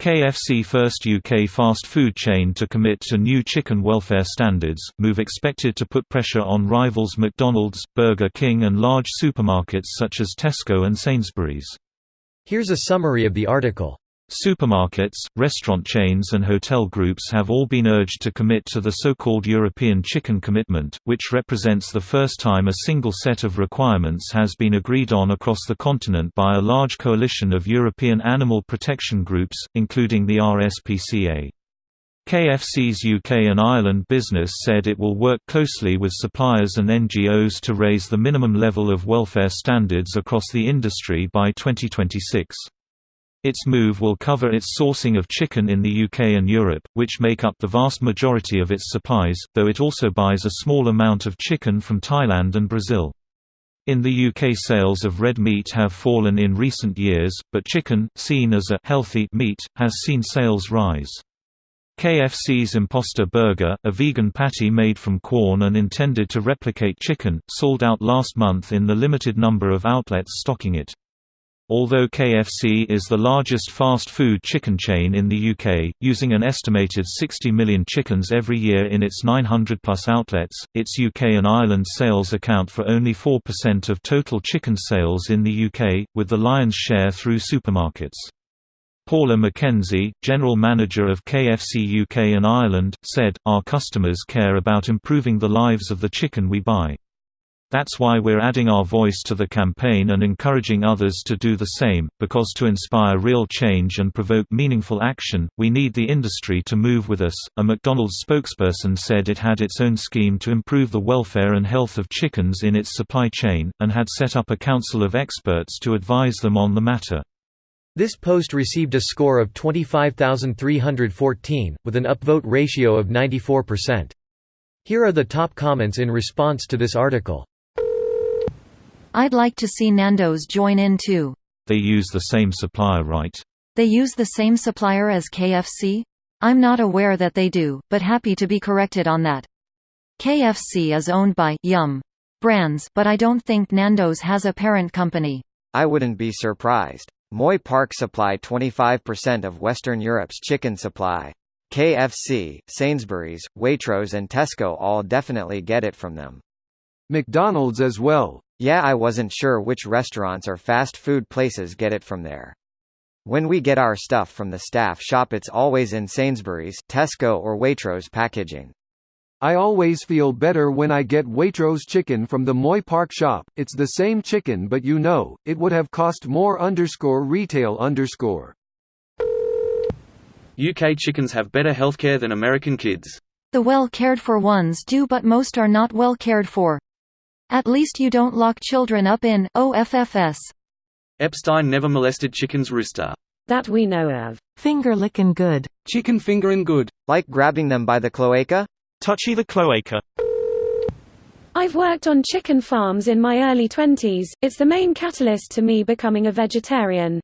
KFC, first UK fast food chain to commit to new chicken welfare standards, move expected to put pressure on rivals McDonald's, Burger King and large supermarkets such as Tesco and Sainsbury's. Here's a summary of the article. Supermarkets, restaurant chains and hotel groups have all been urged to commit to the so-called European Chicken Commitment, which represents the first time a single set of requirements has been agreed on across the continent by a large coalition of European animal protection groups, including the RSPCA. KFC's UK and Ireland business said it will work closely with suppliers and NGOs to raise the minimum level of welfare standards across the industry by 2026. Its move will cover its sourcing of chicken in the UK and Europe, which make up the vast majority of its supplies, though it also buys a small amount of chicken from Thailand and Brazil. In the UK, sales of red meat have fallen in recent years, but chicken, seen as a healthy meat, has seen sales rise. KFC's Imposter Burger, a vegan patty made from corn and intended to replicate chicken, sold out last month in the limited number of outlets stocking it. Although KFC is the largest fast food chicken chain in the UK, using an estimated 60 million chickens every year in its 900-plus outlets, its UK and Ireland sales account for only 4% of total chicken sales in the UK, with the lion's share through supermarkets. Paula Mackenzie, general manager of KFC UK and Ireland, said, "Our customers care about improving the lives of the chicken we buy. That's why we're adding our voice to the campaign and encouraging others to do the same, because to inspire real change and provoke meaningful action, we need the industry to move with us." A McDonald's spokesperson said it had its own scheme to improve the welfare and health of chickens in its supply chain, and had set up a council of experts to advise them on the matter. This post received a score of 25,314, with an upvote ratio of 94%. Here are the top comments in response to this article. I'd like to see Nando's join in too. They use the same supplier, right? They use the same supplier as KFC? I'm not aware that they do, but happy to be corrected on that. KFC is owned by Yum! Brands, but I don't think Nando's has a parent company. I wouldn't be surprised. Moy Park supply 25% of Western Europe's chicken supply. KFC, Sainsbury's, Waitrose and Tesco all definitely get it from them. McDonald's as well. Yeah, I wasn't sure which restaurants or fast food places get it from there. When we get our stuff from the staff shop, it's always in Sainsbury's, Tesco or Waitrose packaging. I always feel better when I get Waitrose chicken from the Moy Park shop. It's the same chicken, but it would have cost more _retail_. UK chickens have better healthcare than American kids. The well-cared-for ones do, but most are not well cared for. At least you don't lock children up in OFFS. Epstein never molested chicken's rooster. That we know of. Finger-lickin' good. Chicken fingerin' good. Like grabbing them by the cloaca? Touchy the cloaca. I've worked on chicken farms in my early 20s, it's the main catalyst to me becoming a vegetarian.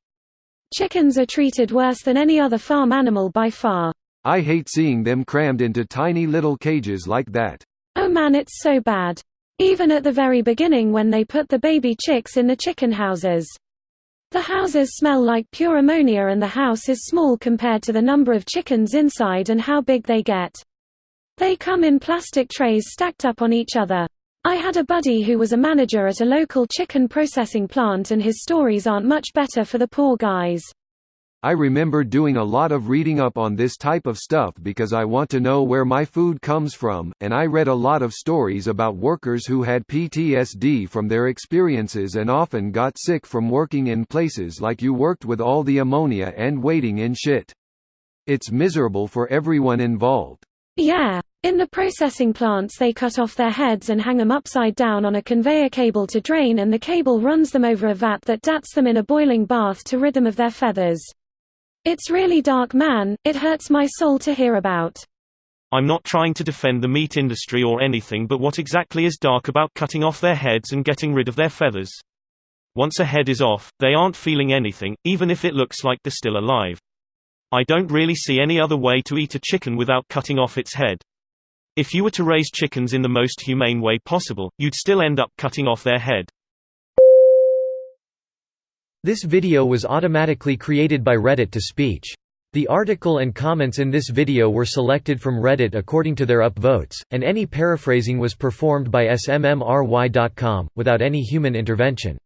Chickens are treated worse than any other farm animal by far. I hate seeing them crammed into tiny little cages like that. Oh man, it's so bad. Even at the very beginning when they put the baby chicks in the chicken houses. The houses smell like pure ammonia and the house is small compared to the number of chickens inside and how big they get. They come in plastic trays stacked up on each other. I had a buddy who was a manager at a local chicken processing plant and his stories aren't much better for the poor guys. I remember doing a lot of reading up on this type of stuff because I want to know where my food comes from, and I read a lot of stories about workers who had PTSD from their experiences and often got sick from working in places like you worked with all the ammonia and waiting in shit. It's miserable for everyone involved. Yeah. In the processing plants they cut off their heads and hang them upside down on a conveyor cable to drain, and the cable runs them over a vat that dats them in a boiling bath to rid them of their feathers. It's really dark, man, it hurts my soul to hear about. I'm not trying to defend the meat industry or anything, but what exactly is dark about cutting off their heads and getting rid of their feathers? Once a head is off, they aren't feeling anything, even if it looks like they're still alive. I don't really see any other way to eat a chicken without cutting off its head. If you were to raise chickens in the most humane way possible, you'd still end up cutting off their head. This video was automatically created by Reddit to speech. The article and comments in this video were selected from Reddit according to their upvotes, and any paraphrasing was performed by smmry.com, without any human intervention.